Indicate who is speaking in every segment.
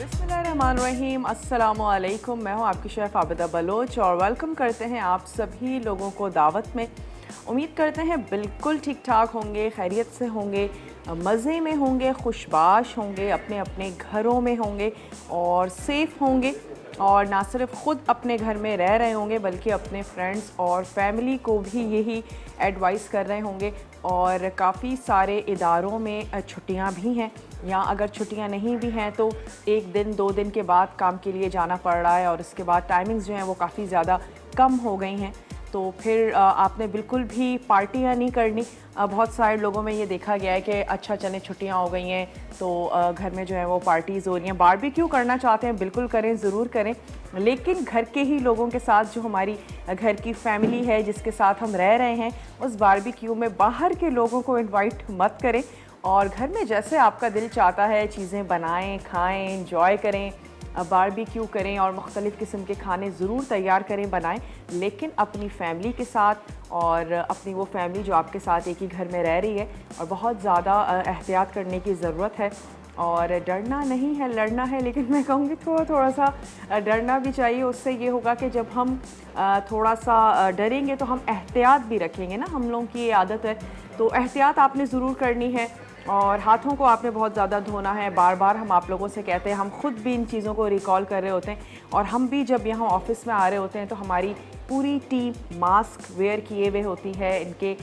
Speaker 1: बिस्मिल्लाहिर्रहमानिर्रहीम, अस्सलामुअलैकुम। मैं हूं आपकी शेफ़ आबिदा बलोच और वेलकम करते हैं आप सभी लोगों को दावत में। उम्मीद करते हैं बिल्कुल ठीक ठाक होंगे, खैरियत से होंगे, मज़े में होंगे, खुशबाश होंगे, अपने अपने घरों में होंगे और सेफ़ होंगे। और ना सिर्फ ख़ुद अपने घर में रह रहे होंगे बल्कि अपने फ्रेंड्स और फैमिली को भी यही एडवाइस कर रहे होंगे। और काफ़ी सारे इदारों में छुट्टियां भी हैं, या अगर छुट्टियां नहीं भी हैं तो एक दिन 2 दिन के बाद काम के लिए जाना पड़ रहा है और उसके बाद टाइमिंग्स जो हैं वो काफ़ी ज़्यादा कम हो गई हैं। तो फिर आपने बिल्कुल भी पार्टियां नहीं करनी। बहुत सारे लोगों में ये देखा गया है कि अच्छा चले छुट्टियां हो गई हैं तो घर में जो है वो पार्टीज़ हो रही हैं, बारबेक्यू करना चाहते हैं, बिल्कुल करें, ज़रूर करें, लेकिन घर के ही लोगों के साथ, जो हमारी घर की फैमिली है जिसके साथ हम रह रहे हैं, उस बारबेक्यू में बाहर के लोगों को इनवाइट मत करें। और घर में जैसे आपका दिल चाहता है चीज़ें बनाएं, खाएं, इंजॉय करें, बारबेक्यू करें और मुख्तलिफ़ किस्म के खाने ज़रूर तैयार करें, बनाएं, लेकिन अपनी फैमिली के साथ। और अपनी वो फैमिली जो आपके साथ एक ही घर में रह रही है, और बहुत ज़्यादा एहतियात करने की ज़रूरत है। और डरना नहीं है, लड़ना है, लेकिन मैं कहूँगी थोड़ा सा डरना भी चाहिए। उससे ये होगा कि जब हम थोड़ा सा डरेंगे तो हम एहतियात भी रखेंगे ना, हम लोगों की ये आदत है। तो एहतियात आपने ज़रूर करनी है और हाथों को आपने बहुत ज़्यादा धोना है। बार बार हम आप लोगों से कहते हैं, हम खुद भी इन चीज़ों को रिकॉल कर रहे होते हैं। और हम भी जब यहाँ ऑफिस में आ रहे होते हैं तो हमारी पूरी टीम मास्क वेयर किए हुए होती है, इनके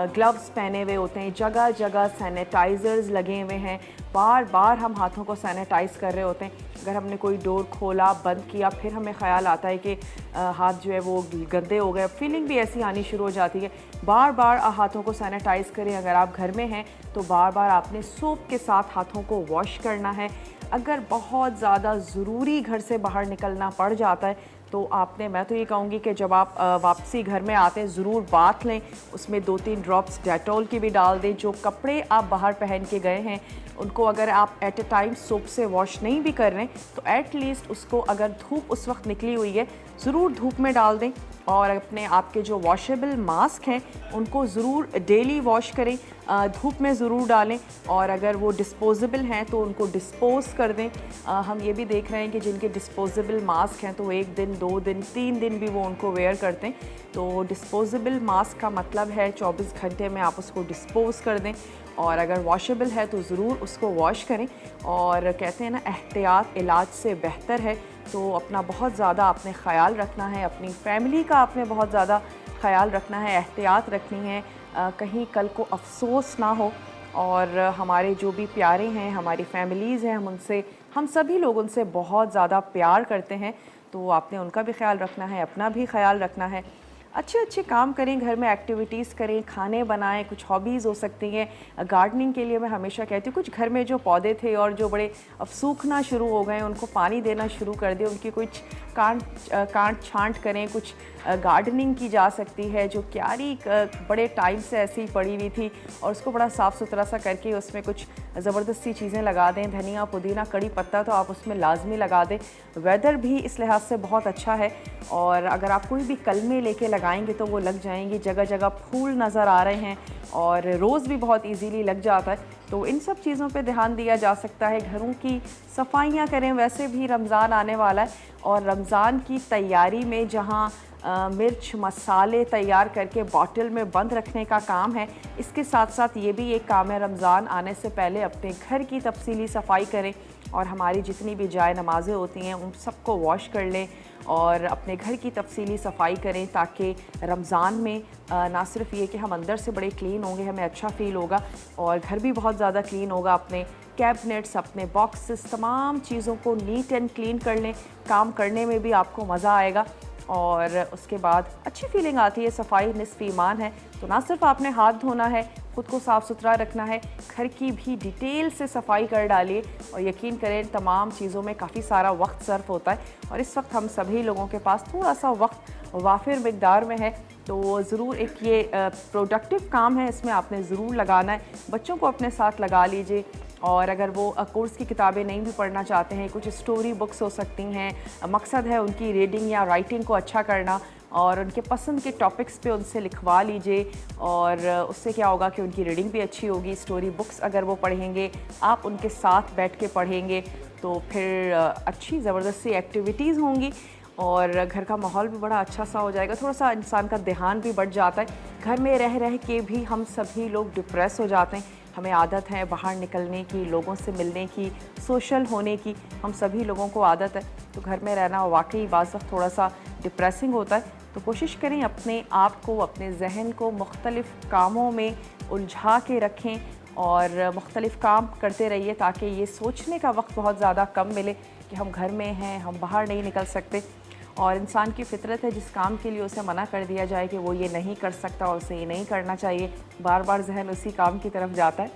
Speaker 1: ग्लव्स पहने हुए होते हैं, जगह जगह सैनिटाइज़र्स लगे हुए हैं, बार बार हम हाथों को सैनिटाइज़ कर रहे होते हैं। अगर हमने कोई डोर खोला, बंद किया, फिर हमें ख़्याल आता है कि हाथ जो है वो गंदे हो गए, फीलिंग भी ऐसी आनी शुरू हो जाती है। बार बार हाथों को सैनिटाइज़ करें। अगर आप घर में हैं तो बार बार आपने सोप के साथ हाथों को वॉश करना है। अगर बहुत ज़्यादा ज़रूरी घर से बाहर निकलना पड़ जाता है तो आपने, मैं तो ये कहूँगी कि जब आप वापसी घर में आते हैं ज़रूर बाथ लें, उसमें 2-3 ड्रॉप्स डेटॉल की भी डाल दें। जो कपड़े आप बाहर पहन के गए हैं उनको अगर आप एट अ टाइम सोप से वॉश नहीं भी कर रहे हैं तो एट लीस्ट उसको, अगर धूप उस वक्त निकली हुई है, ज़रूर धूप में डाल दें। और अपने आपके जो वॉशेबल मास्क हैं उनको ज़रूर डेली वॉश करें, धूप में ज़रूर डालें। और अगर वो डिस्पोजेबल हैं तो उनको डिस्पोज कर दें। हम ये भी देख रहे हैं कि जिनके डिस्पोजेबल मास्क हैं तो 1 दिन, 2 दिन, 3 दिन भी वो उनको वेयर करते हैं। तो डिस्पोजेबल मास्क का मतलब है 24 घंटे में आप उसको डिस्पोज कर दें। और अगर वॉशेबल है तो ज़रूर उसको वॉश करें। और कहते हैं ना, एहतियात इलाज से बेहतर है। तो अपना बहुत ज़्यादा आपने ख़याल रखना है, अपनी फैमिली का आपने बहुत ज़्यादा ख़याल रखना है, एहतियात रखनी है, कहीं कल को अफसोस ना हो। और हमारे जो भी प्यारे हैं, हमारी फैमिलीज़ हैं, हम सभी लोग उनसे बहुत ज़्यादा प्यार करते हैं। तो आपने उनका भी ख्याल रखना है, अपना भी ख्याल रखना है। अच्छे अच्छे काम करें, घर में एक्टिविटीज़ करें, खाने बनाएं, कुछ हॉबीज़ हो सकती हैं। गार्डनिंग के लिए मैं हमेशा कहती हूँ, कुछ घर में जो पौधे थे और जो बड़े अब सूखना शुरू हो गए, उनको पानी देना शुरू कर दें, उनकी कुछ काट छांट करें। कुछ गार्डनिंग की जा सकती है। जो क्यारी बड़े टाइम से ऐसी ही पड़ी हुई थी और उसको बड़ा साफ़ सुथरा सा करके उसमें कुछ ज़बरदस्ती चीज़ें लगा दें, धनिया, पुदीना, कड़ी पत्ता तो आप उसमें लाजमी लगा दें। वेदर भी इस लिहाज से बहुत अच्छा है। और अगर आप कोई भी कलमें लेके लगाएंगे तो वो लग जाएंगी। जगह जगह फूल नज़र आ रहे हैं और रोज़ भी बहुत इजीली लग जाता है। तो इन सब चीज़ों पे ध्यान दिया जा सकता है। घरों की सफाइयाँ करें। वैसे भी रमज़ान आने वाला है और रमज़ान की तैयारी में जहाँ मिर्च मसाले तैयार करके बॉटल में बंद रखने का काम है, इसके साथ साथ ये भी एक काम है, रमज़ान आने से पहले अपने घर की तफसीली सफाई करें। और हमारी जितनी भी जाए नमाज़ें होती हैं उन सबको वॉश कर लें और अपने घर की तफसीली सफाई करें, ताकि रमज़ान में ना सिर्फ ये कि हम अंदर से बड़े क्लीन होंगे, हमें अच्छा फ़ील होगा और घर भी बहुत ज़्यादा क्लीन होगा। अपने कैबिनेट्स, अपने बॉक्सेस, तमाम चीज़ों को नीट एंड क्लीन कर लें। काम करने में भी आपको मज़ा आएगा और उसके बाद अच्छी फीलिंग आती है। सफाई निस्फ़ ईमान है। तो ना सिर्फ आपने हाथ धोना है, ख़ुद को साफ़ सुथरा रखना है, घर की भी डिटेल से सफाई कर डालिए और यकीन करें तमाम चीज़ों में काफ़ी सारा वक्त सर्फ होता है और इस वक्त हम सभी लोगों के पास थोड़ा सा वक्त वाफिर मिकदार में है। तो ज़रूर एक ये प्रोडक्टिव काम है, इसमें आपने ज़रूर लगाना है। बच्चों को अपने साथ लगा लीजिए और अगर वो कोर्स की किताबें नहीं भी पढ़ना चाहते हैं, कुछ स्टोरी बुक्स हो सकती हैं। मकसद है उनकी रीडिंग या राइटिंग को अच्छा करना और उनके पसंद के टॉपिक्स पे उनसे लिखवा लीजिए और उससे क्या होगा कि उनकी रीडिंग भी अच्छी होगी। स्टोरी बुक्स अगर वो पढ़ेंगे, आप उनके साथ बैठ के पढ़ेंगे तो फिर अच्छी ज़बरदस्त सी एक्टिविटीज़ होंगी और घर का माहौल भी बड़ा अच्छा सा हो जाएगा। थोड़ा सा इंसान का ध्यान भी बढ़ जाता है। घर में रह रह के भी हम सभी लोग डिप्रेस हो जाते हैं। हमें आदत है बाहर निकलने की, लोगों से मिलने की, सोशल होने की, हम सभी लोगों को आदत है। तो घर में रहना वाकई बाज़ वक़्त थोड़ा सा डिप्रेसिंग होता है। तो कोशिश करें अपने आप को, अपने जहन को मुख्तलिफ़ कामों में उलझा के रखें और मुख्तलिफ़ काम करते रहिए ताकि ये सोचने का वक्त बहुत ज़्यादा कम मिले कि हम घर में हैं, हम बाहर नहीं निकल सकते। और इंसान की फ़ितरत है जिस काम के लिए उसे मना कर दिया जाए कि वो ये नहीं कर सकता और उसे ये नहीं करना चाहिए, बार बार जहन उसी काम की तरफ जाता है।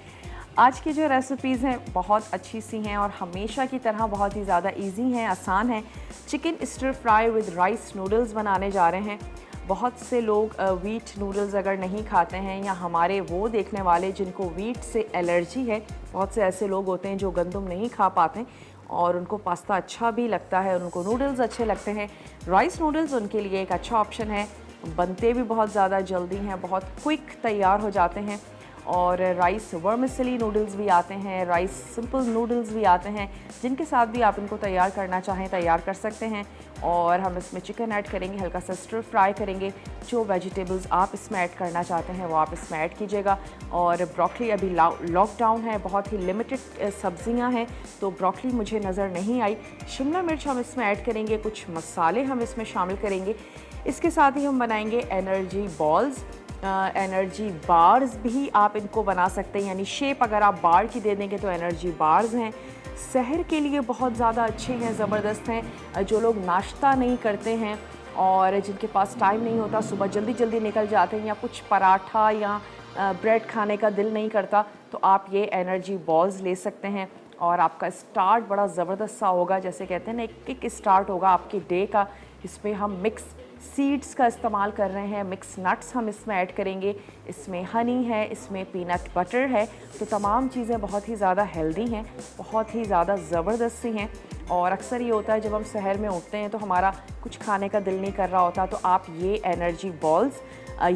Speaker 1: आज की जो रेसिपीज़ हैं बहुत अच्छी सी हैं और हमेशा की तरह बहुत ही ज़्यादा इजी हैं, आसान हैं। Chicken stir fry with rice noodles बनाने जा रहे हैं। बहुत से लोग वीट नूडल्स अगर नहीं खाते हैं या हमारे वो देखने वाले जिनको वीट से एलर्जी है, बहुत से ऐसे लोग होते हैं जो गंदम नहीं खा पाते और उनको पास्ता अच्छा भी लगता है, उनको नूडल्स अच्छे लगते हैं। राइस नूडल्स उनके लिए एक अच्छा ऑप्शन है। बनते भी बहुत ज़्यादा जल्दी हैं, बहुत क्विक तैयार हो जाते हैं। और राइस वर्मिसेली नूडल्स भी आते हैं, राइस सिंपल नूडल्स भी आते हैं, जिनके साथ भी आप इनको तैयार करना चाहें तैयार कर सकते हैं। और हम इसमें चिकन ऐड करेंगे, हल्का सा स्टर फ्राई करेंगे। जो वेजिटेबल्स आप इसमें ऐड करना चाहते हैं वो आप इसमें ऐड कीजिएगा। और ब्रोकली अभी लॉकडाउन है, बहुत ही लिमिटेड सब्जियां हैं, तो ब्रोकली मुझे नज़र नहीं आई। शिमला मिर्च हम इसमें ऐड करेंगे, कुछ मसाले हम इसमें शामिल करेंगे। इसके साथ ही हम बनाएंगे एनर्जी बॉल्स, एनर्जी बार्स भी आप इनको बना सकते हैं, यानी शेप अगर आप बार की दे देंगे तो एनर्जी बार्स हैं। सहर के लिए बहुत ज़्यादा अच्छे हैं, ज़बरदस्त हैं। जो लोग नाश्ता नहीं करते हैं और जिनके पास टाइम नहीं होता, सुबह जल्दी जल्दी निकल जाते हैं या कुछ पराठा या ब्रेड खाने का दिल नहीं करता, तो आप ये एनर्जी बॉल्स ले सकते हैं और आपका स्टार्ट बड़ा ज़बरदस्त सा होगा। जैसे कहते हैं ना, एक किक स्टार्ट होगा आपके डे का। इसमें हम मिक्स सीड्स का इस्तेमाल कर रहे हैं, मिक्स नट्स हम इसमें ऐड करेंगे, इसमें हनी है, इसमें पीनट बटर है। तो तमाम चीज़ें बहुत ही ज़्यादा हेल्दी हैं, बहुत ही ज़्यादा ज़बरदस्त सी हैं। और अक्सर ये होता है जब हम शहर में उठते हैं तो हमारा कुछ खाने का दिल नहीं कर रहा होता, तो आप ये एनर्जी बॉल्स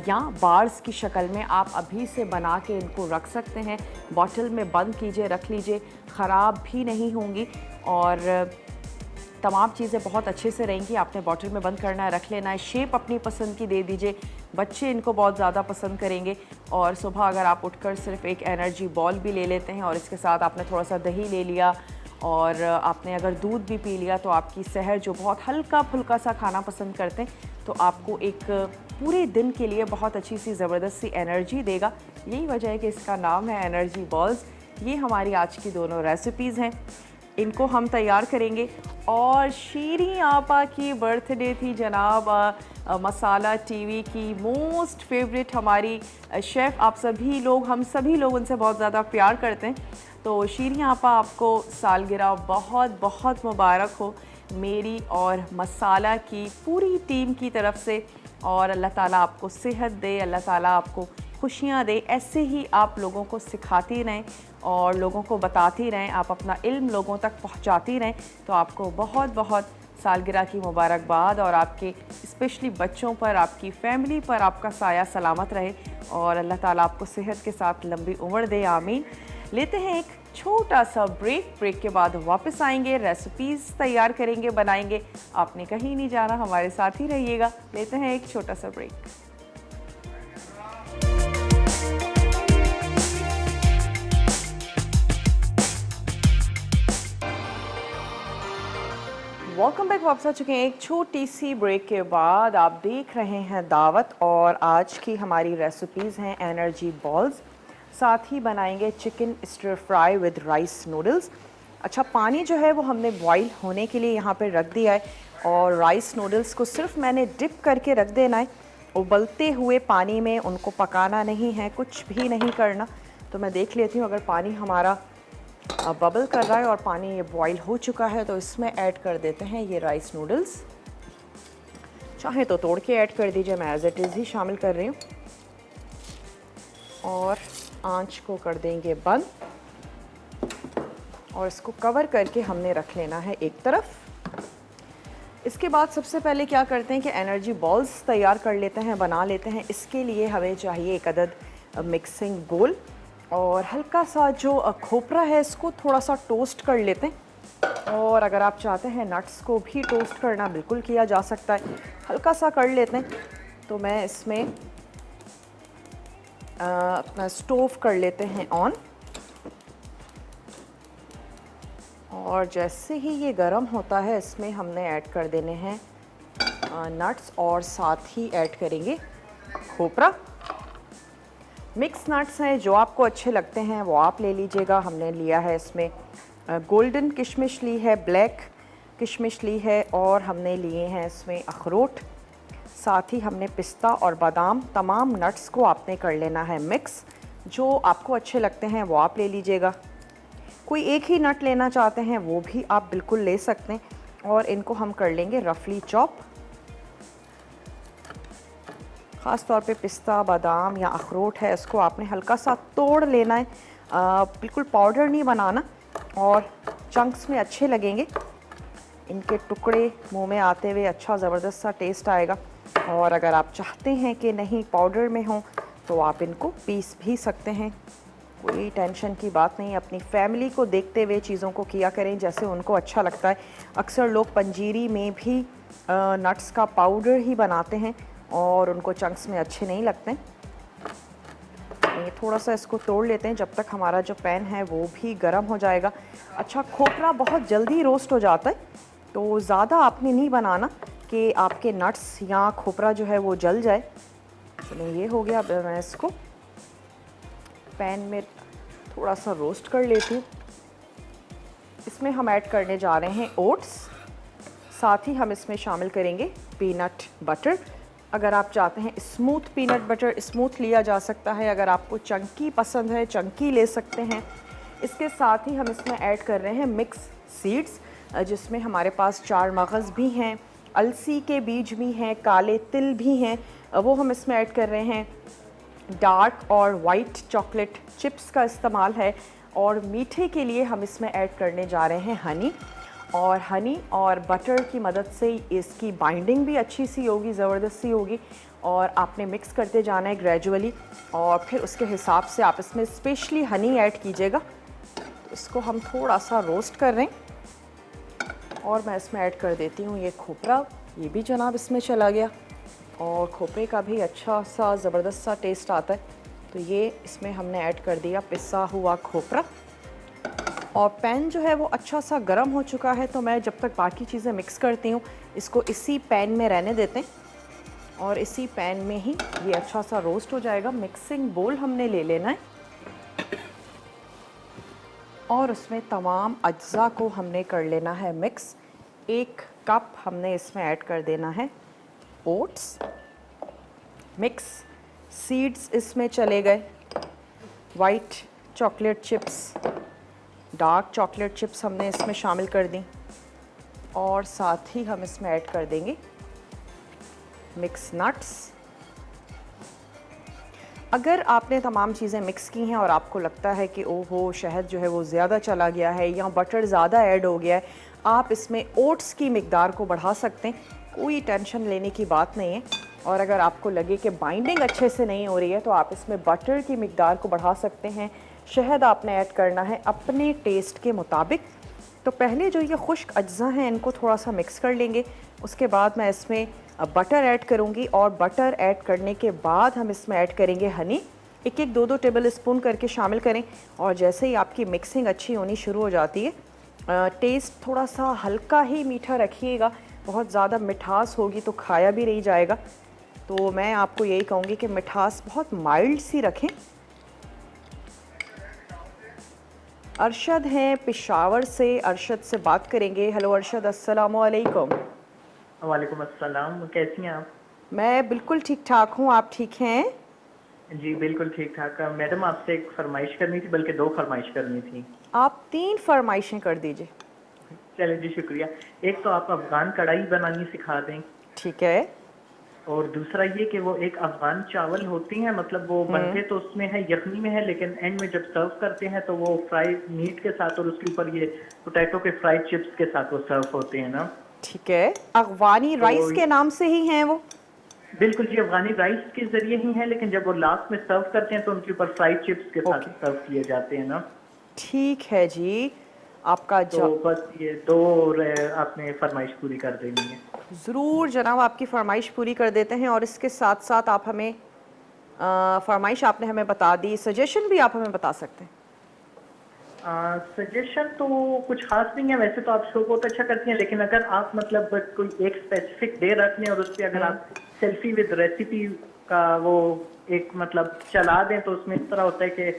Speaker 1: या बार्स की शक्ल में आप अभी से बना के इनको रख सकते हैं। बॉटल में बंद कीजिए, रख लीजिए, ख़राब भी नहीं होंगी और तमाम चीज़ें बहुत अच्छे से रहेंगी। आपने बॉटल में बंद करना है, रख लेना है, शेप अपनी पसंद की दे दीजिए, बच्चे इनको बहुत ज़्यादा पसंद करेंगे। और सुबह अगर आप उठकर सिर्फ एक एनर्जी बॉल भी ले लेते हैं और इसके साथ आपने थोड़ा सा दही ले लिया और आपने अगर दूध भी पी लिया, तो आपकी सहर जो बहुत हल्का फुल्का सा खाना पसंद करते हैं, तो आपको एक पूरे दिन के लिए बहुत अच्छी सी ज़बरदस्त सी एनर्जी देगा। यही वजह है कि इसका नाम है एनर्जी बॉल्स। ये हमारी आज की दोनों रेसिपीज़ हैं, इनको हम तैयार करेंगे। और शीरी आपा की बर्थडे थी जनाब, मसाला टीवी की मोस्ट फेवरेट हमारी शेफ़। आप सभी लोग, हम सभी लोग उनसे बहुत ज़्यादा प्यार करते हैं। तो शीरी आपा, आपको सालगिरह बहुत बहुत मुबारक हो मेरी और मसाला की पूरी टीम की तरफ से। और अल्लाह ताला आपको सेहत दे, अल्लाह ताला आपको खुशियाँ दे। ऐसे ही आप लोगों को सिखाती रहें और लोगों को बताती रहें, आप अपना इल्म लोगों तक पहुंचाती रहें। तो आपको बहुत बहुत सालगिरह की मुबारकबाद और आपके स्पेशली बच्चों पर, आपकी फैमिली पर आपका साया सलामत रहे और अल्लाह ताला आपको सेहत के साथ लंबी उम्र दे, आमीन। लेते हैं एक छोटा सा ब्रेक के बाद वापस आएंगे, रेसिपीज़ तैयार करेंगे, बनाएंगे। आपने कहीं नहीं जाना, हमारे साथ ही रहिएगा। लेते हैं एक छोटा सा ब्रेक। Welcome back. वापस आ चुके हैं एक छोटी सी ब्रेक के बाद। आप देख रहे हैं दावत और आज की हमारी रेसिपीज़ हैं एनर्जी बॉल्स, साथ ही बनाएंगे chicken stir fry with rice noodles. अच्छा, पानी जो है वो हमने बॉईल होने के लिए यहाँ पे रख दिया है और राइस नूडल्स को सिर्फ मैंने डिप करके रख देना है। उबलते हुए पानी में उनको पकाना नहीं है, कुछ भी नहीं करना। तो मैं देख लेती हूँ, अगर पानी हमारा बबल कर रहा है और पानी ये बॉईल हो चुका है तो इसमें ऐड कर देते हैं ये राइस नूडल्स। चाहे तो तोड़ के ऐड कर दीजिए, मैं एज इट इज़ ही शामिल कर रही हूँ। और आंच को कर देंगे बंद और इसको कवर करके हमने रख लेना है एक तरफ। इसके बाद सबसे पहले क्या करते हैं कि एनर्जी बॉल्स तैयार कर लेते हैं, बना लेते हैं। इसके लिए हमें चाहिए एक अदद मिक्सिंग बोल और हल्का सा जो खोपरा है इसको थोड़ा सा टोस्ट कर लेते हैं। और अगर आप चाहते हैं नट्स को भी टोस्ट करना, बिल्कुल किया जा सकता है, हल्का सा कर लेते हैं। तो मैं इसमें अपना स्टोव कर लेते हैं ऑन, और जैसे ही ये गर्म होता है इसमें हमने ऐड कर देने हैं नट्स, और साथ ही ऐड करेंगे खोपरा। मिक्स नट्स हैं, जो आपको अच्छे लगते हैं वो आप ले लीजिएगा। हमने लिया है इसमें गोल्डन किशमिश ली है, ब्लैक किशमिश ली है, और हमने लिए हैं इसमें अखरोट। साथ ही हमने पिस्ता और बादाम, तमाम नट्स को आपने कर लेना है मिक्स। जो आपको अच्छे लगते हैं वो आप ले लीजिएगा। कोई एक ही नट लेना चाहते हैं वो भी आप बिल्कुल ले सकते हैं, और इनको हम कर लेंगे रफली चॉप। ख़ास तौर पे पिस्ता, बादाम या अखरोट है, इसको आपने हल्का सा तोड़ लेना है, बिल्कुल पाउडर नहीं बनाना, और चंक्स में अच्छे लगेंगे। इनके टुकड़े मुंह में आते हुए अच्छा ज़बरदस्त सा टेस्ट आएगा। और अगर आप चाहते हैं कि नहीं पाउडर में हो तो आप इनको पीस भी सकते हैं, कोई टेंशन की बात नहीं। अपनी फैमिली को देखते हुए चीज़ों को किया करें जैसे उनको अच्छा लगता है। अक्सर लोग पंजीरी में भी नट्स का पाउडर ही बनाते हैं और उनको चंक्स में अच्छे नहीं लगते। ये थोड़ा सा इसको तोड़ लेते हैं जब तक हमारा जो पैन है वो भी गर्म हो जाएगा। अच्छा, खोपरा बहुत जल्दी रोस्ट हो जाता है, तो ज़्यादा आपने नहीं बनाना कि आपके नट्स या खोपरा जो है वो जल जाए। चलिए ये हो गया। अब मैं इसको पैन में थोड़ा सा रोस्ट कर लेती हूँ। इसमें हम ऐड करने जा रहे हैं ओट्स, साथ ही हम इसमें शामिल करेंगे पीनट बटर। अगर आप चाहते हैं स्मूथ पीनट बटर, स्मूथ लिया जा सकता है। अगर आपको चंकी पसंद है, चंकी ले सकते हैं। इसके साथ ही हम इसमें ऐड कर रहे हैं मिक्स सीड्स, जिसमें हमारे पास 4 मगज़ भी हैं, अलसी के बीज भी हैं, काले तिल भी हैं, वो हम इसमें ऐड कर रहे हैं। डार्क और वाइट चॉकलेट चिप्स का इस्तेमाल है, और मीठे के लिए हम इसमें ऐड करने जा रहे हैं हनी। और हनी और बटर की मदद से इसकी बाइंडिंग भी अच्छी सी होगी, ज़बरदस्त सी होगी। और आपने मिक्स करते जाना है ग्रेजुअली, और फिर उसके हिसाब से आप इसमें स्पेशली हनी ऐड कीजिएगा। तो इसको हम थोड़ा सा रोस्ट कर रहे हैं, और मैं इसमें ऐड कर देती हूँ ये खोपरा। ये भी जनाब इसमें चला गया, और खोपरे का भी अच्छा सा ज़बरदस्त सा टेस्ट आता है। तो ये इसमें हमने ऐड कर दिया पिसा हुआ खोपरा, और पैन जो है वो अच्छा सा गर्म हो चुका है। तो मैं जब तक बाकी चीज़ें मिक्स करती हूँ इसको इसी पैन में रहने देते हैं, और इसी पैन में ही ये अच्छा सा रोस्ट हो जाएगा। मिक्सिंग बोल हमने ले लेना है, और उसमें तमाम अज्जा को हमने कर लेना है मिक्स। 1 कप हमने इसमें ऐड कर देना है ओट्स, मिक्स सीड्स इसमें चले गए, white chocolate chips, dark chocolate chips हमने इसमें शामिल कर दी, और साथ ही हम इसमें ऐड कर देंगे मिक्स नट्स। अगर आपने तमाम चीज़ें मिक्स की हैं और आपको लगता है कि ओहो शहद जो है वो ज़्यादा चला गया है या बटर ज़्यादा ऐड हो गया है, आप इसमें ओट्स की मिकदार को बढ़ा सकते हैं, कोई टेंशन लेने की बात नहीं है। और अगर आपको लगे कि बाइंडिंग अच्छे से नहीं हो रही है तो आप इसमें बटर की मिकदार को बढ़ा सकते हैं। शहद आपने ऐड करना है अपने टेस्ट के मुताबिक। तो पहले जो ये खुश्क अज्जा हैं इनको थोड़ा सा मिक्स कर लेंगे, उसके बाद मैं इसमें बटर ऐड करूँगी, और बटर ऐड करने के बाद हम इसमें ऐड करेंगे हनी। 1-1, 2-2 टेबल स्पून करके शामिल करें, और जैसे ही आपकी मिक्सिंग अच्छी होनी शुरू हो जाती है, टेस्ट थोड़ा सा हल्का ही मीठा रखिएगा, बहुत ज़्यादा मिठास होगी तो खाया भी नहीं जाएगा। तो मैं आपको यही कहूँगी कि मिठास बहुत माइल्ड सी रखें। अरशद हैं पेशावर से, अरशद से बात करेंगे। हेलो अरशद, अस्सलाम वालेकुम।
Speaker 2: वालेकुम अस्सलाम, कैसी हैं आप?
Speaker 1: मैं बिल्कुल ठीक ठाक हूँ, आप ठीक हैं?
Speaker 2: जी बिल्कुल ठीक ठाक। मैडम आपसे एक फरमाइश करनी थी, बल्कि 2 फरमाइश करनी थी।
Speaker 1: आप 3 फरमाइशें कर दीजिए।
Speaker 2: चलिए जी, शुक्रिया। एक तो आप अफ़गान कढ़ाई बनानी सिखा दें,
Speaker 1: ठीक है।
Speaker 2: और दूसरा ये कि वो एक अफ़गान चावल होती हैं, मतलब वो बनते तो उसमें है, यखनी में है, लेकिन एंड में जब सर्व करते हैं तो वो फ्राई मीट के साथ और उसके ऊपर ये पोटैटो के फ्राइड चिप्स के साथ वो सर्व होते हैं ना।
Speaker 1: ठीक है, अफगानी राइस
Speaker 2: तो
Speaker 1: के नाम से ही हैं वो?
Speaker 2: बिल्कुल जी, अफ़गानी राइस के ज़रिए ही है, लेकिन जब वो लास्ट में सर्व करते हैं तो उनके ऊपर फ्राइड चिप्स के साथ
Speaker 1: ओके,
Speaker 2: सर्व किए जाते हैं ना।
Speaker 1: ठीक है जी। आपका
Speaker 2: तो बस ये दो आपने फरमाइश पूरी कर देनी है।
Speaker 1: ज़रूर जनाब, आपकी फरमाइश पूरी कर देते हैं। और इसके साथ साथ आप हमें फरमाइश आपने हमें बता दी, सजेशन भी आप हमें बता सकते हैं।
Speaker 2: सजेशन तो कुछ खास नहीं है, वैसे तो आप शो बहुत अच्छा करती हैं, लेकिन अगर आप मतलब कोई एक स्पेसिफिक डे रख लें और उस पर अगर आप सेल्फी विद रेसिपी का वो एक मतलब चला दें, तो उसमें इस तरह होता है कि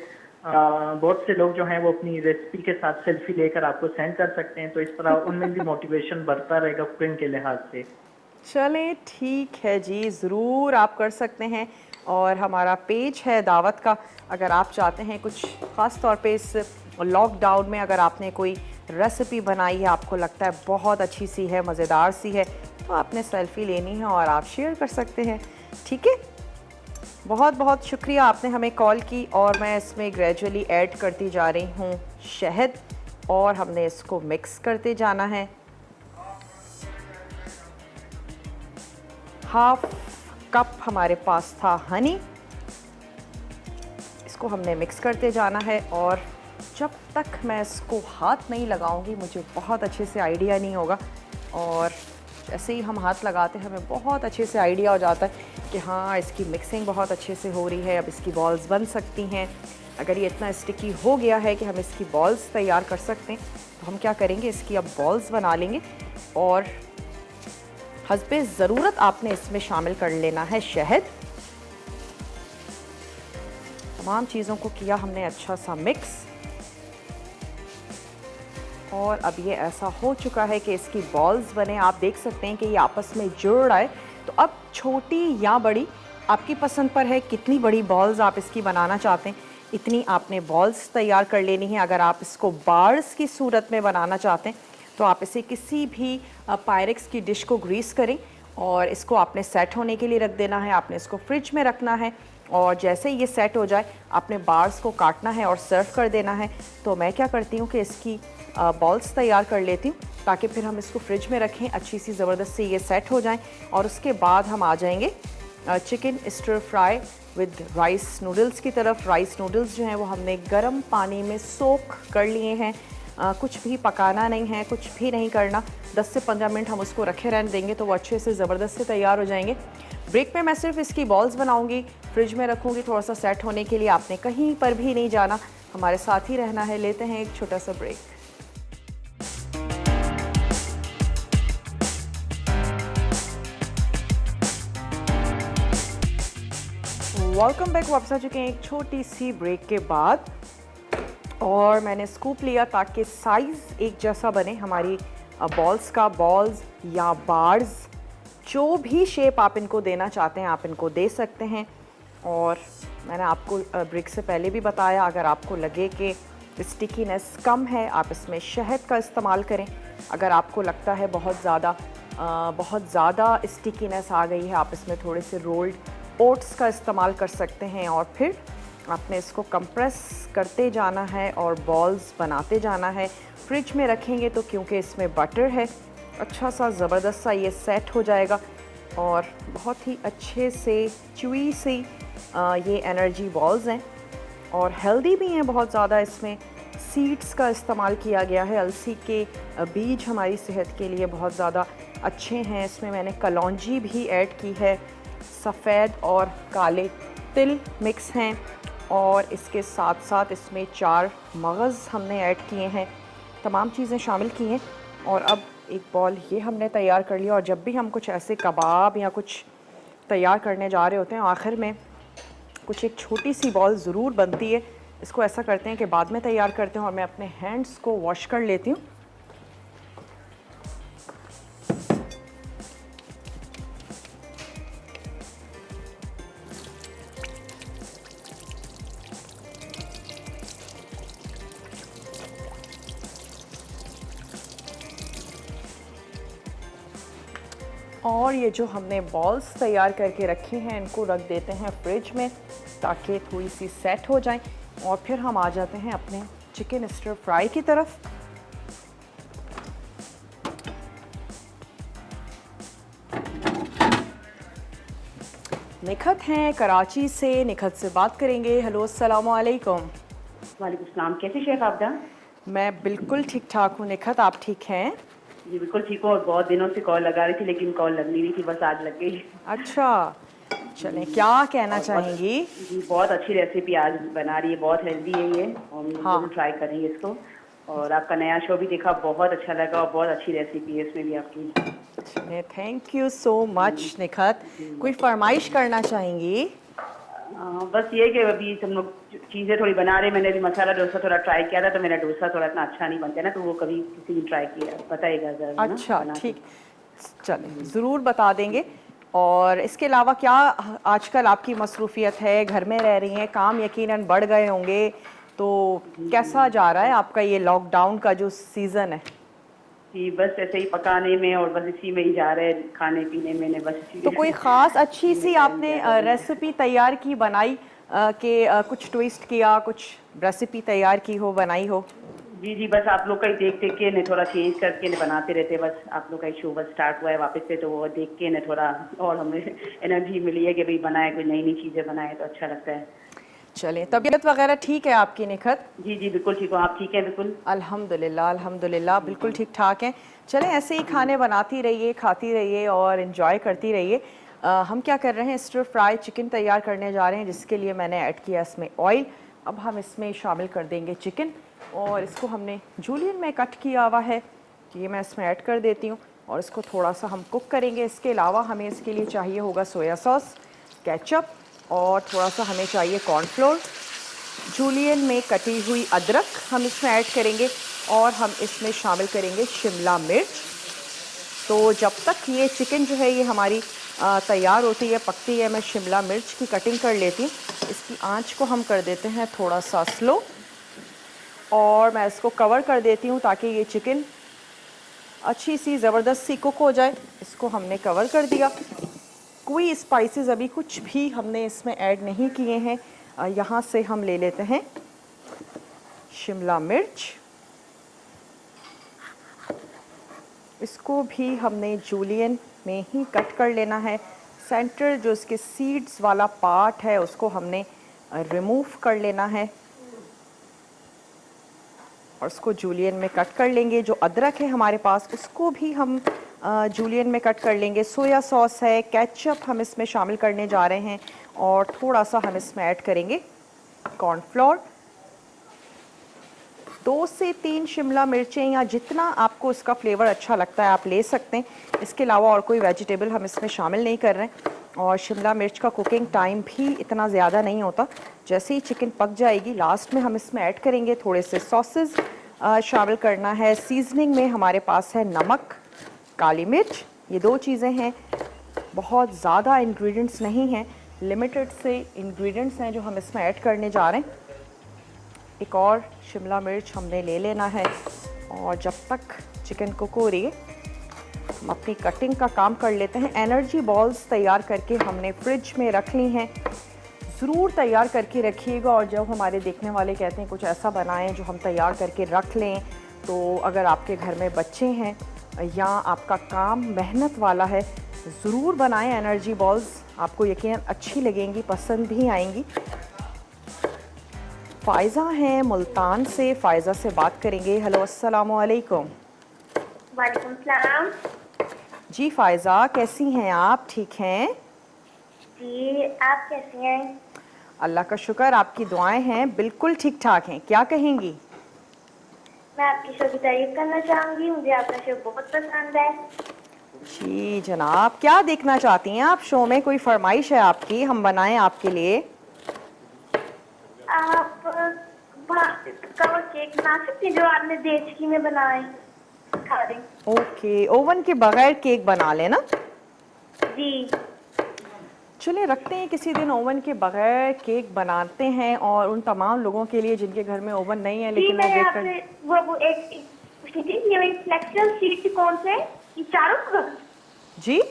Speaker 2: बहुत से लोग जो हैं वो अपनी रेसिपी के साथ सेल्फी लेकर आपको सेंड कर सकते हैं, तो इस तरह उनमें भी मोटिवेशन बढ़ता रहेगा कुकिंग के लिहाज से।
Speaker 1: चलें ठीक है जी, ज़रूर आप कर सकते हैं। और हमारा पेज है दावत का, अगर आप चाहते हैं कुछ ख़ास तौर पे इस लॉकडाउन में अगर आपने कोई रेसिपी बनाई है, आपको लगता है बहुत अच्छी सी है, मज़ेदार सी है, तो आपने सेल्फ़ी लेनी है और आप शेयर कर सकते हैं। ठीक है, बहुत बहुत शुक्रिया आपने हमें कॉल की। और मैं इसमें ग्रेजुअली ऐड करती जा रही हूँ शहद, और हमने इसको मिक्स करते जाना है। हाफ कप हमारे पास था हनी, इसको हमने मिक्स करते जाना है। और जब तक मैं इसको हाथ नहीं लगाऊंगी मुझे बहुत अच्छे से आइडिया नहीं होगा। और जैसे ही हम हाथ लगाते हैं हमें बहुत अच्छे से आइडिया हो जाता है कि हाँ, इसकी मिक्सिंग बहुत अच्छे से हो रही है, अब इसकी बॉल्स बन सकती हैं। अगर ये इतना स्टिकी हो गया है कि हम इसकी बॉल्स तैयार कर सकते हैं, तो हम क्या करेंगे, इसकी अब बॉल्स बना लेंगे। और हस्बे ज़रूरत आपने इसमें शामिल कर लेना है शहद। तमाम चीज़ों को किया हमने अच्छा सा मिक्स, और अब ये ऐसा हो चुका है कि इसकी बॉल्स बने। आप देख सकते हैं कि ये आपस में जुड़ रहा है। तो अब छोटी या बड़ी आपकी पसंद पर है, कितनी बड़ी बॉल्स आप इसकी बनाना चाहते हैं इतनी आपने बॉल्स तैयार कर लेनी है। अगर आप इसको बार्स की सूरत में बनाना चाहते हैं तो आप इसे किसी भी पायरेक्स की डिश को ग्रीस करें और इसको आपने सेट होने के लिए रख देना है। आपने इसको फ्रिज में रखना है और जैसे ही ये सेट हो जाए आपने बार्स को काटना है और सर्व कर देना है। तो मैं क्या करती हूँ कि इसकी बॉल्स तैयार कर लेती हूँ ताकि फिर हम इसको फ्रिज में रखें, अच्छी सी ज़बरदस्त से ये सेट हो जाएं। और उसके बाद हम आ जाएंगे chicken stir fry with rice noodles की तरफ। राइस नूडल्स जो हैं वो हमने गर्म पानी में सोक कर लिए हैं। कुछ भी पकाना नहीं है, कुछ भी नहीं करना। 10 से 15 मिनट हम उसको रखे रहने देंगे तो वो अच्छे से ज़बरदस्त से तैयार हो जाएंगे। ब्रेक में मैं सिर्फ इसकी बॉल्स बनाऊंगी, फ्रिज में रखूंगी थोड़ा सा सेट होने के लिए। आपने कहीं पर भी नहीं जाना, हमारे साथ ही रहना है। लेते हैं एक छोटा सा ब्रेक। Welcome back. वापस आ चुके हैं एक छोटी सी ब्रेक के बाद, और मैंने स्कूप लिया ताकि साइज़ एक जैसा बने हमारी बॉल्स का। बॉल्स या बार्स, जो भी शेप आप इनको देना चाहते हैं आप इनको दे सकते हैं। और मैंने आपको ब्रेक से पहले भी बताया, अगर आपको लगे कि स्टिकीनेस कम है आप इसमें शहद का इस्तेमाल करें। अगर आपको लगता है बहुत ज़्यादा स्टिकीनेस आ गई है, आप इसमें थोड़े से रोल्ड ओट्स का इस्तेमाल कर सकते हैं। और फिर आपने इसको कंप्रेस करते जाना है और बॉल्स बनाते जाना है। फ्रिज में रखेंगे तो क्योंकि इसमें बटर है, अच्छा सा ज़बरदस्त सा ये सेट हो जाएगा और बहुत ही अच्छे से च्यूई सी ये एनर्जी बॉल्स हैं और हेल्दी भी हैं बहुत ज़्यादा। इसमें सीड्स का इस्तेमाल किया गया है, अलसी के बीज हमारी सेहत के लिए बहुत ज़्यादा अच्छे हैं। इसमें मैंने कलौंजी भी ऐड की है, सफ़ेद और काले तिल मिक्स हैं, और इसके साथ साथ इसमें 4 मगज़ हमने ऐड किए हैं। तमाम चीज़ें शामिल की हैं। और अब एक बॉल ये हमने तैयार कर लिया। और जब भी हम कुछ ऐसे कबाब या कुछ तैयार करने जा रहे होते हैं, आखिर में कुछ एक छोटी सी बॉल ज़रूर बनती है। इसको ऐसा करते हैं कि बाद में तैयार करते हैं, और मैं अपने हैंड्स को वॉश कर लेती हूँ। और ये जो हमने बॉल्स तैयार करके रखे हैं इनको रख देते हैं फ्रिज में ताकि थोड़ी सी सेट हो जाएं। और फिर हम आ जाते हैं अपने चिकन स्टर फ्राई की तरफ। निखत हैं कराची से, निखत से बात करेंगे। हेलो, अस्सलाम वालेकुम।
Speaker 3: वालेकुम सलाम। कैसे शेफ आबदा?
Speaker 1: मैं बिल्कुल ठीक ठाक हूँ निखत, आप ठीक हैं?
Speaker 3: जी बिल्कुल ठीक हूँ। और बहुत दिनों से कॉल लगा रही थी लेकिन कॉल लग नहीं रही थी, बस आज लग गई।
Speaker 1: अच्छा, चलें क्या कहना
Speaker 3: और बहुत
Speaker 1: चाहेंगी?
Speaker 3: जी बहुत अच्छी रेसिपी आज बना रही है, बहुत हेल्दी है ये, और हम
Speaker 1: हाँ,
Speaker 3: जरूर ट्राई करेंगे इसको। और आपका नया शो भी देखा, बहुत अच्छा लगा और बहुत अच्छी रेसिपी है इसमें भी आपकी।
Speaker 1: चलें, थैंक यू सो
Speaker 3: जी
Speaker 1: मच निखत।
Speaker 3: जी।
Speaker 1: कोई फरमाइश करना चाहेंगी?
Speaker 3: बस ये कि अभी हम लोग चीज़ें थोड़ी बना रहे हैं। मैंने अभी मसाला डोसा थोड़ा ट्राई किया था, तो मेरा डोसा थोड़ा इतना अच्छा नहीं बनता है ना, तो वो कभी किसी ने ट्राई किया बताइएगा जरा ना
Speaker 1: अच्छा,
Speaker 3: बना के।
Speaker 1: ठीक, चलें, ज़रूर बता देंगे। और इसके अलावा क्या आजकल आपकी मसरूफ़ियत है? घर में रह रही हैं, काम यकीनन बढ़ गए होंगे, तो
Speaker 3: जी
Speaker 1: कैसा जा रहा है
Speaker 3: बस।
Speaker 1: आपका ये लॉकडाउन का जो सीज़न है?
Speaker 3: जी बस ऐसे ही पकाने में और बस इसी में ही जा रहे हैं, खाने पीने में ने बस
Speaker 1: तो कोई ख़ास अच्छी
Speaker 3: इसी में
Speaker 1: सी
Speaker 3: टाइम
Speaker 1: आपने
Speaker 3: जा रहा है अभी।
Speaker 1: रेसिपी तैयार की, बनाई, कि कुछ ट्विस्ट किया, कुछ रेसिपी तैयार की हो, बनाई हो?
Speaker 3: जी जी बस आप लोग का ही देख देख के ने थोड़ा चेंज करके ने बनाते रहते हैं। बस आप लोग का ही शो बस स्टार्ट हुआ है वापस से, तो वो देख के ने थोड़ा और हमें एनर्जी मिली है कि भाई बनाए, कोई नई नई चीज़ें बनाए तो अच्छा लगता है।
Speaker 1: चलें, तबीयत वगैरह ठीक है आपकी निखत?
Speaker 3: जी जी बिल्कुल ठीक हूँ, आप ठीक हैं बिल्कुल?
Speaker 1: अल्हम्दुलिल्लाह, अल्हम्दुलिल्लाह,
Speaker 3: जी
Speaker 1: बिल्कुल
Speaker 3: जी
Speaker 1: ठीक ठाक हैं। चलें, ऐसे ही खाने बनाती रहिए, खाती रहिए और इन्जॉय करती रहिए। हम क्या कर रहे हैं, स्टर फ्राई चिकन तैयार करने जा रहे हैं, जिसके लिए मैंने ऐड किया इसमें ऑयल। अब हम इसमें शामिल कर देंगे चिकन, और इसको हमने जूलियन में कट किया हुआ है, ये मैं इसमें ऐड कर देती हूँ और इसको थोड़ा सा हम कुक करेंगे। इसके अलावा हमें इसके लिए चाहिए होगा सोया सॉस, केचप, और थोड़ा सा हमें चाहिए कॉर्नफ्लोर। जूलियन में कटी हुई अदरक हम इसमें ऐड करेंगे, और हम इसमें शामिल करेंगे शिमला मिर्च। तो जब तक ये चिकन जो है ये हमारी तैयार होती है, पकती है, मैं शिमला मिर्च की कटिंग कर लेती हूँ। इसकी आंच को हम कर देते हैं थोड़ा सा स्लो, और मैं इसको कवर कर देती हूँ ताकि ये चिकन अच्छी सी ज़बरदस्त सी कुक हो जाए। इसको हमने कवर कर दिया। कोई स्पाइसेस अभी कुछ भी हमने इसमें ऐड नहीं किए हैं। यहाँ से हम ले लेते हैं शिमला मिर्च, इसको भी हमने जूलियन में ही कट कर लेना है। सेंटर जो इसके सीड्स वाला पार्ट है उसको हमने रिमूव कर लेना है, और उसको जूलियन में कट कर लेंगे। जो अदरक है हमारे पास उसको भी हम जूलियन में कट कर लेंगे। सोया सॉस है, केचप हम इसमें शामिल करने जा रहे हैं, और थोड़ा सा हम इसमें ऐड करेंगे कॉर्नफ्लोर। 2 से 3 शिमला मिर्चें, या जितना आपको इसका फ्लेवर अच्छा लगता है आप ले सकते हैं। इसके अलावा और कोई वेजिटेबल हम इसमें शामिल नहीं कर रहे हैं। और शिमला मिर्च का कुकिंग टाइम भी इतना ज़्यादा नहीं होता। जैसे ही चिकन पक जाएगी, लास्ट में हम इसमें ऐड करेंगे थोड़े से सॉसेस शामिल करना है। सीजनिंग में हमारे पास है नमक, काली मिर्च, ये 2 चीज़ें हैं। बहुत ज़्यादा इंग्रेडिएंट्स नहीं हैं, लिमिटेड से इंग्रेडिएंट्स हैं जो हम इसमें ऐड करने जा रहे हैं। एक और शिमला मिर्च हमने ले लेना है, और जब तक चिकन कुक हो रही है हम अपनी कटिंग का काम कर लेते हैं। एनर्जी बॉल्स तैयार करके हमने फ्रिज में रख ली हैं। ज़रूर तैयार करके रखिएगा, और जब हमारे देखने वाले कहते हैं कुछ ऐसा बनाएं जो हम तैयार करके रख लें, तो अगर आपके घर में बच्चे हैं या आपका काम मेहनत वाला है, ज़रूर बनाएं एनर्जी बॉल्स। आपको यकीनन अच्छी लगेंगी, पसंद भी आएंगी। फ़ायज़ा हैं मुल्तान से, फ़ायज़ा से बात करेंगे। हेलो, अस्सलामु अलैकुम।
Speaker 4: वालेकुम सलाम।
Speaker 1: जी फ़ायज़ा, कैसी हैं आप? ठीक हैं?
Speaker 4: जी आप कैसे हैं?
Speaker 1: अल्लाह का शुक्र, आपकी दुआएं हैं, बिल्कुल ठीक ठाक हैं। क्या कहेंगी?
Speaker 4: मैं आपकी शो की तारीफ करना चाहूँगी, मुझे आपका शो बहुत पसंद है।
Speaker 1: जी जनाब, क्या देखना चाहती हैं आप शो में? कोई फरमाइश है आपकी, हम बनाएं आपके लिए?
Speaker 4: आप कवर केक बना सकते हैं जो आपने देचकी में बनाए, खा दें।
Speaker 1: ओके, ओवन के बगैर केक बना लेना।
Speaker 4: जी
Speaker 1: चलिए, रखते हैं किसी दिन ओवन के बगैर केक बनाते हैं, और उन तमाम लोगों के लिए जिनके घर में ओवन नहीं है
Speaker 4: जी
Speaker 1: लेकिन वो
Speaker 4: मैंने
Speaker 1: देख
Speaker 4: आपसे वो एक पूछी थी, ये फ्लेक्सिबल शीट कौन से, ये चारों
Speaker 1: जी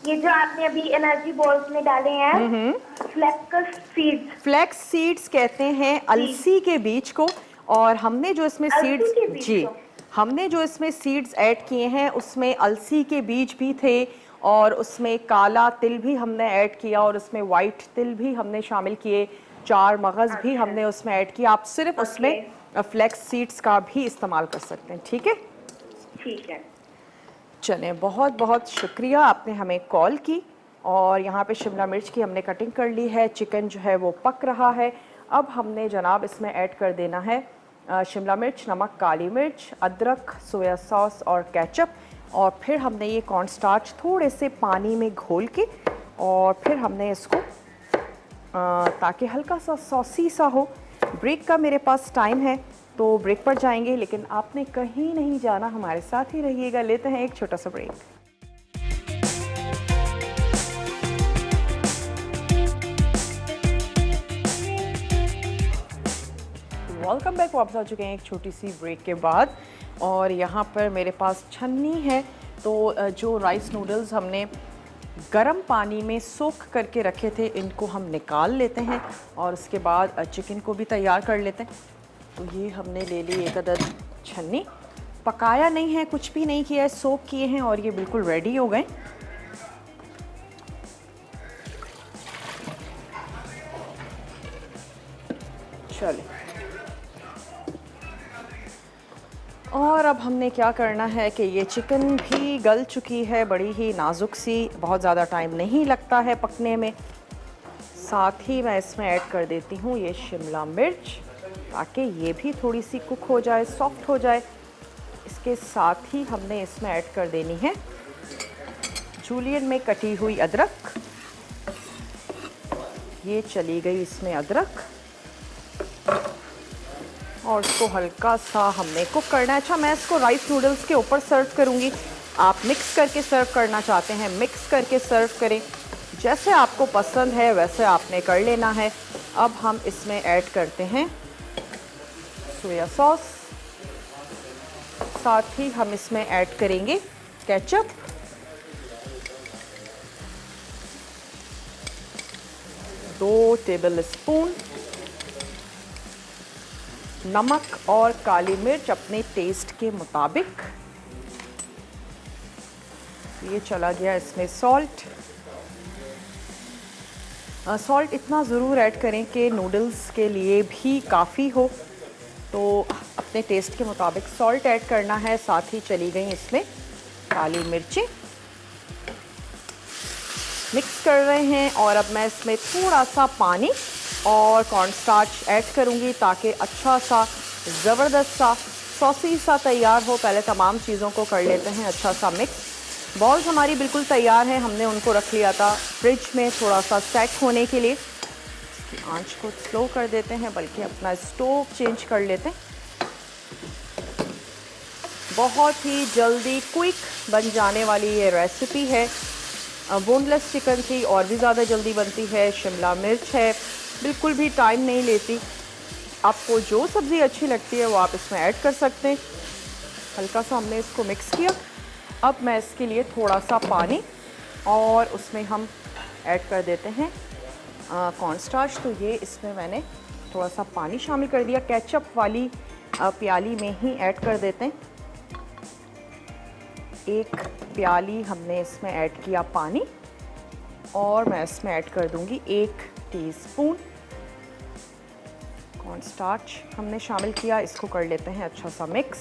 Speaker 4: ये जो आपने अभी एनर्जी बॉल्स में डाले हैं, फ्लेक्स सीड्स।
Speaker 1: फ्लैक्स सीड्स कहते हैं अलसी के बीज को, और हमने जो इसमें
Speaker 4: अलसी
Speaker 1: सीड्स,
Speaker 4: के बीज
Speaker 1: जी
Speaker 4: को?
Speaker 1: हमने जो इसमें सीड्स ऐड किए हैं उसमें अलसी के बीज भी थे, और उसमें काला तिल भी हमने ऐड किया, और उसमें वाइट तिल भी हमने शामिल किए, 4 मगज़ भी
Speaker 4: अच्छा।
Speaker 1: हमने उसमें ऐड किया। आप सिर्फ उसमें फ्लैक्स सीड्स का भी इस्तेमाल कर सकते हैं। ठीक है,
Speaker 4: ठीक है।
Speaker 1: चलें, बहुत बहुत शुक्रिया, आपने हमें कॉल की। और यहाँ पे शिमला मिर्च की हमने कटिंग कर ली है, चिकन जो है वो पक रहा है। अब हमने जनाब इसमें ऐड कर देना है शिमला मिर्च, नमक, काली मिर्च, अदरक, सोया सॉस और केचप। और फिर हमने ये कॉर्न स्टार्च थोड़े से पानी में घोल के और फिर हमने इसको ताकि हल्का सा सॉसी सा हो। ब्रेक का मेरे पास टाइम है तो ब्रेक पर जाएंगे, लेकिन आपने कहीं नहीं जाना, हमारे साथ ही रहिएगा। लेते हैं एक छोटा सा ब्रेक। वेलकम बैक, वापस आ चुके हैं एक छोटी सी ब्रेक के बाद। और यहाँ पर मेरे पास छन्नी है, तो जो राइस नूडल्स हमने गरम पानी में सोख करके रखे थे, इनको हम निकाल लेते हैं और उसके बाद चिकन को भी तैयार कर लेते हैं। तो ये हमने ले ली एक अदद छन्नी, पकाया नहीं है, कुछ भी नहीं किया है, सोख किए हैं और ये बिल्कुल रेडी हो गए। चलिए, और अब हमने क्या करना है कि ये चिकन भी गल चुकी है, बड़ी ही नाजुक सी, बहुत ज़्यादा टाइम नहीं लगता है पकने में। साथ ही मैं इसमें ऐड कर देती हूँ ये शिमला मिर्च, ताकि ये भी थोड़ी सी कुक हो जाए, सॉफ्ट हो जाए। इसके साथ ही हमने इसमें ऐड कर देनी है जूलियन में कटी हुई अदरक। ये चली गई इसमें अदरक और इसको हल्का सा हमने कुक करना है। अच्छा, मैं इसको राइस नूडल्स के ऊपर सर्व करूँगी, आप मिक्स करके सर्व करना चाहते हैं मिक्स करके सर्व करें, जैसे आपको पसंद है वैसे आपने कर लेना है। अब हम इसमें ऐड करते हैं सोया सॉस, साथ ही हम इसमें ऐड करेंगे केचप, दो टेबल स्पून नमक और काली मिर्च अपने टेस्ट के मुताबिक। ये चला गया इसमें सॉल्ट। सॉल्ट इतना ज़रूर ऐड करें कि नूडल्स के लिए भी काफ़ी हो, तो अपने टेस्ट के मुताबिक सॉल्ट ऐड करना है। साथ ही चली गई इसमें काली मिर्चें, मिक्स कर रहे हैं। और अब मैं इसमें थोड़ा सा पानी और कॉर्न स्टार्च ऐड करूँगी ताकि अच्छा सा ज़बरदस्त सा सॉसी सा तैयार हो। पहले तमाम चीज़ों को कर लेते हैं अच्छा सा मिक्स। बॉल्स हमारी बिल्कुल तैयार हैं, हमने उनको रख लिया था फ्रिज में थोड़ा सा सेट होने के लिए। इसकी आंच को स्लो कर देते हैं, बल्कि अपना स्टोव चेंज कर लेते हैं। बहुत ही जल्दी क्विक बन जाने वाली ये रेसिपी है। बोनलेस चिकन थी और भी ज़्यादा जल्दी बनती है। शिमला मिर्च है, बिल्कुल भी टाइम नहीं लेती। आपको जो सब्ज़ी अच्छी लगती है वो आप इसमें ऐड कर सकते हैं। हल्का सा हमने इसको मिक्स किया। अब मैं इसके लिए थोड़ा सा पानी और उसमें हम ऐड कर देते हैं कॉर्न स्टार्च। तो ये इसमें मैंने थोड़ा सा पानी शामिल कर दिया, केचप वाली प्याली में ही ऐड कर देते हैं। एक प्याली हमने इसमें ऐड किया पानी और मैं इसमें ऐड कर दूंगी 1 टीस्पून कॉर्न स्टार्च हमने शामिल किया। इसको कर लेते हैं अच्छा सा मिक्स।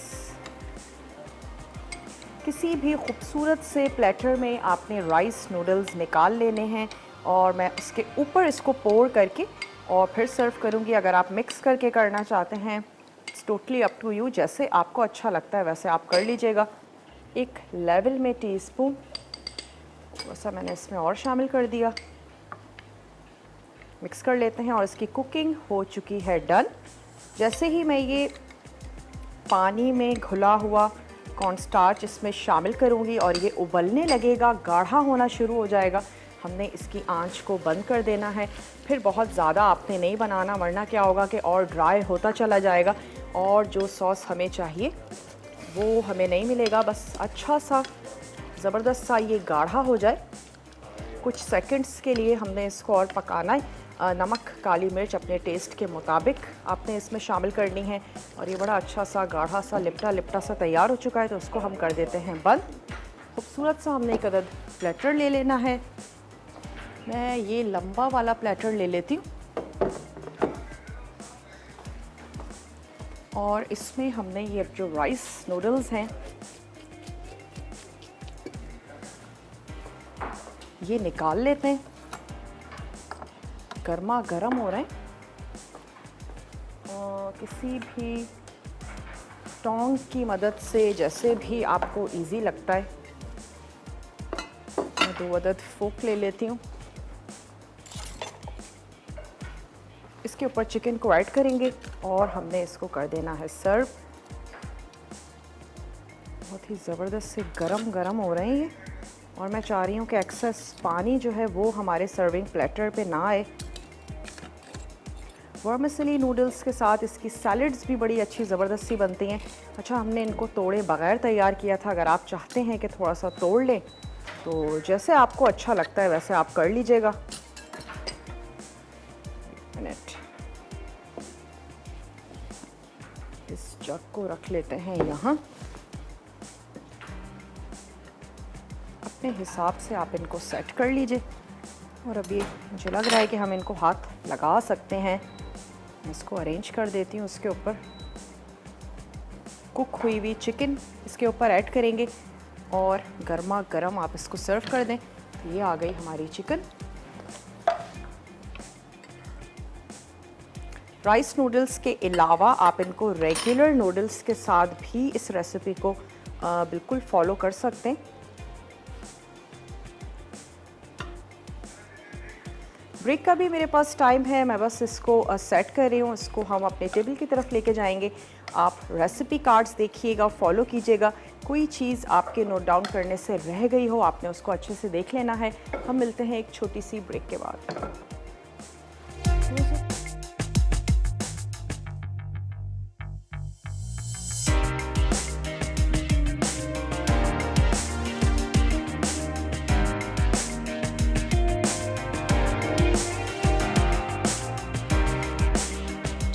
Speaker 1: किसी भी खूबसूरत से प्लेटर में आपने राइस नूडल्स निकाल लेने हैं और मैं उसके ऊपर इसको पोर करके और फिर सर्व करूंगी। अगर आप मिक्स करके करना चाहते हैं, it's totally up to you, जैसे आपको अच्छा लगता है वैसे आप कर लीजिएगा। एक लेवल में टीस्पून वैसा मैंने इसमें और शामिल कर दिया। मिक्स कर लेते हैं और इसकी कुकिंग हो चुकी है डन। जैसे ही मैं ये पानी में घुला हुआ कॉर्न स्टार्च इसमें शामिल करूंगी और ये उबलने लगेगा, गाढ़ा होना शुरू हो जाएगा, हमने इसकी आंच को बंद कर देना है। फिर बहुत ज़्यादा आपने नहीं बनाना, वरना क्या होगा कि और ड्राई होता चला जाएगा और जो सॉस हमें चाहिए वो हमें नहीं मिलेगा। बस अच्छा सा ज़बरदस्त सा ये गाढ़ा हो जाए। कुछ सेकंड्स के लिए हमने इसको और पकाना है। नमक, काली मिर्च अपने टेस्ट के मुताबिक आपने इसमें शामिल करनी है। और ये बड़ा अच्छा सा गाढ़ा सा लिपटा लिपटा सा तैयार हो चुका है, तो उसको हम कर देते हैं बंद। खूबसूरत सा हमने एक अदद प्लेटर ले लेना है। मैं ये लंबा वाला प्लेटर ले लेती हूँ और इसमें हमने ये जो राइस नूडल्स हैं ये निकाल लेते हैं। गर्मा गर्म हो रहे हैं और किसी भी टोंग की मदद से, जैसे भी आपको इजी लगता है। मैं 2 अदद फोक ले लेती हूँ। इसके ऊपर चिकन को ऐड करेंगे और हमने इसको कर देना है सर्व। बहुत ही ज़बरदस्त से गरम गरम हो रहे हैं ये, और मैं चाह रही हूँ कि एक्सेस पानी जो है वो हमारे सर्विंग प्लेटर पे ना आए। वर्मिसेली नूडल्स के साथ इसकी सैलड्स भी बड़ी अच्छी ज़बरदस्त सी बनती हैं। अच्छा, हमने इनको तोड़े बगैर तैयार किया था। अगर आप चाहते हैं कि थोड़ा सा तोड़ लें तो जैसे आपको अच्छा लगता है वैसे आप कर लीजिएगा। मिनट, इस जग को रख लेते हैं यहाँ। अपने हिसाब से आप इनको सेट कर लीजिए। और अभी मुझे लग रहा है कि हम इनको हाथ लगा सकते हैं। मैं इसको अरेंज कर देती हूँ। उसके ऊपर कुक हुई हुई चिकन इसके ऊपर ऐड करेंगे और गर्मा गर्म आप इसको सर्व कर दें। तो ये आ गई हमारी चिकन। राइस नूडल्स के अलावा आप इनको रेगुलर नूडल्स के साथ भी इस रेसिपी को बिल्कुल फॉलो कर सकते हैं। ब्रेक का भी मेरे पास टाइम है, मैं बस इसको सेट कर रही हूँ। इसको हम अपने टेबल की तरफ लेके जाएंगे। आप रेसिपी कार्ड्स देखिएगा, फॉलो कीजिएगा। कोई चीज़ आपके नोट डाउन करने से रह गई हो, आपने उसको अच्छे से देख लेना है। हम मिलते हैं एक छोटी सी ब्रेक के बाद।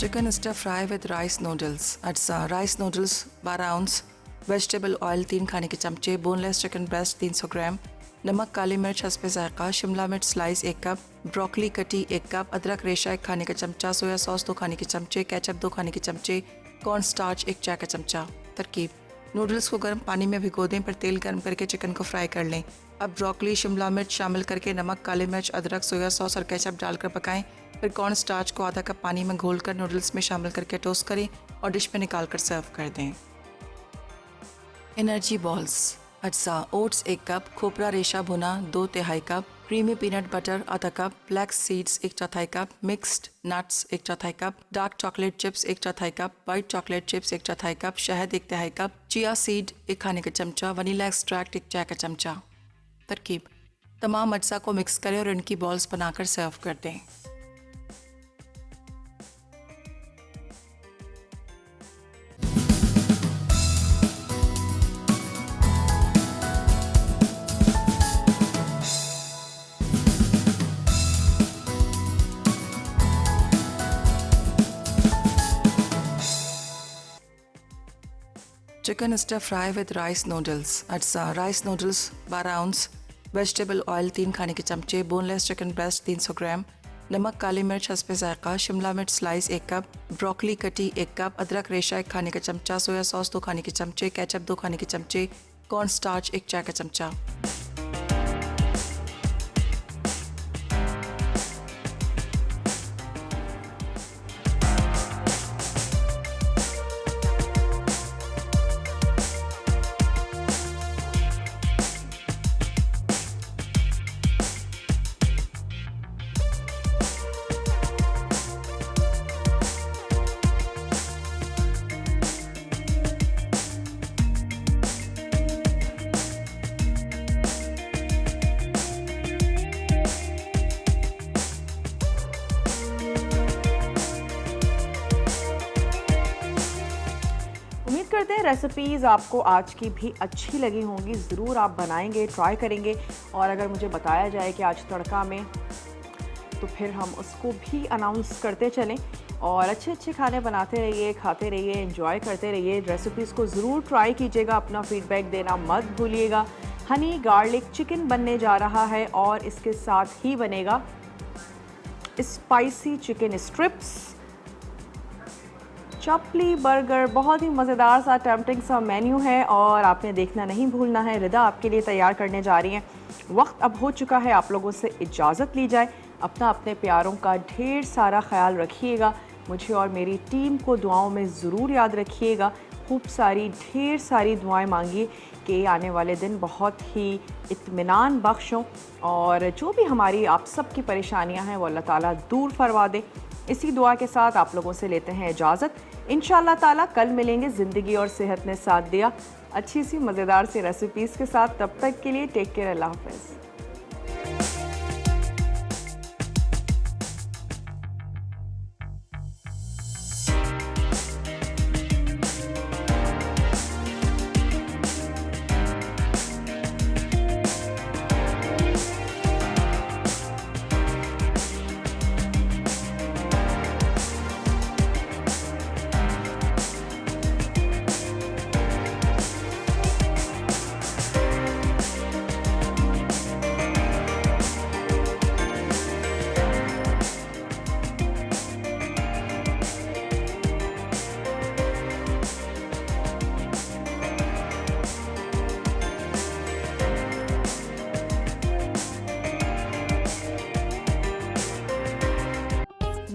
Speaker 5: Chicken stir fry with rice noodles. अच्छा, rice noodles 12 ounce, vegetable oil 3 खाने के चमचे, बोनलेस चिकन ब्रेस्ट 300 ग्राम, नमक, काली मिर्च हस्बे जायका, शिमला मिर्च स्लाइस 1 कप, ब्रोकली कटी 1 कप, अदरक रेशा 1 खाने का चमचा, सोया सॉस 2 खाने के चमचे, केचप 2 खाने के चमचे, कॉर्न स्टार्च 1 चाय का चमचा। तरकीब: नूडल्स को गर्म पानी में भिगो दें, फिर तेल गर्म करके चिकन को फ्राई कर लें। अब ब्रोकली, शिमला मिर्च शामिल करके नमक, काली मिर्च, अदरक, सोया सॉस और केचप डालकर पकाएं। फिर कॉर्न स्टार्च को आधा कप पानी में घोलकर नूडल्स में शामिल करके टोस्ट करें और डिश में निकाल कर सर्व कर दें। Energy balls. अज्जा: ओट्स 1 कप, खोपरा रेशा भुना 2/3 कप, क्रीमी पीनट बटर आधा cup, flax seeds 1/4 cup, mixed nuts 1/4 cup, dark chocolate chips 1/4 cup, white chocolate chips 1/4 cup, शहद 1/3 कप, चिया सीड 1 खाने का चमचा, वनीला एक्सट्रैक्ट 1 चाय का चमचा। तरकीब: तमाम अज्जा को मिक्स करें और इनकी बॉल्स बनाकर सर्व कर दें। Chicken stir fry with rice noodles. अच्छा, rice noodles 12 ounce, vegetable oil 3 खाने के चमचे, बोनलेस चिकन ब्रेस्ट 300 ग्राम, नमक, काली मिर्च हस्बे जायका, शिमला मिर्च स्लाइस 1 कप, ब्रोकली कटी 1 कप, अदरक रेशा 1 खाने का चमचा, सोया सॉस 2 खाने के चमचे, केचप 2 खाने के चमचे, कॉर्न स्टार्च 1 चाय का चमचा।
Speaker 1: करते हैं रेसिपीज़ आपको आज की भी अच्छी लगी होंगी। ज़रूर आप बनाएंगे, ट्राई करेंगे, और अगर मुझे बताया जाए कि आज तड़का में, तो फिर हम उसको भी अनाउंस करते चलें। और अच्छे अच्छे खाने बनाते रहिए, खाते रहिए, एंजॉय करते रहिए। रेसिपीज़ को ज़रूर ट्राई कीजिएगा, अपना फीडबैक देना मत भूलिएगा। हनी गार्लिक चिकन बनने जा रहा है और इसके साथ ही बनेगा spicy chicken strips, chapli burger, बहुत ही मज़ेदार सा टेम्पटिंग सा मेन्यू है और आपने देखना नहीं भूलना है। रिदा आपके लिए तैयार करने जा रही हैं। वक्त अब हो चुका है आप लोगों से इजाज़त ली जाए। अपना अपने प्यारों का ढेर सारा ख्याल रखिएगा। मुझे और मेरी टीम को दुआओं में ज़रूर याद रखिएगा। खूब सारी ढेर सारी दुआएं मांगिए कि आने वाले दिन बहुत ही इत्मीनान बख्श हों और जो भी हमारी आप सब की परेशानियां हैं वो अल्लाह ताला दूर फरमा दे। इसी दुआ के साथ आप लोगों से लेते हैं इजाज़त। इंशाअल्लाह ताला कल मिलेंगे। ज़िंदगी और सेहत ने साथ दिया अच्छी सी मज़ेदार सी रेसिपीज़ के साथ। तब तक के लिए टेक केयर, अल्लाह हाफ़िज़।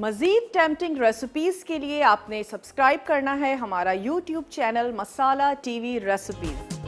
Speaker 1: मज़ीद टेम्पटिंग रेसिपीज़ के लिए आपने सब्सक्राइब करना है हमारा YouTube चैनल मसाला TV रेसिपीज़।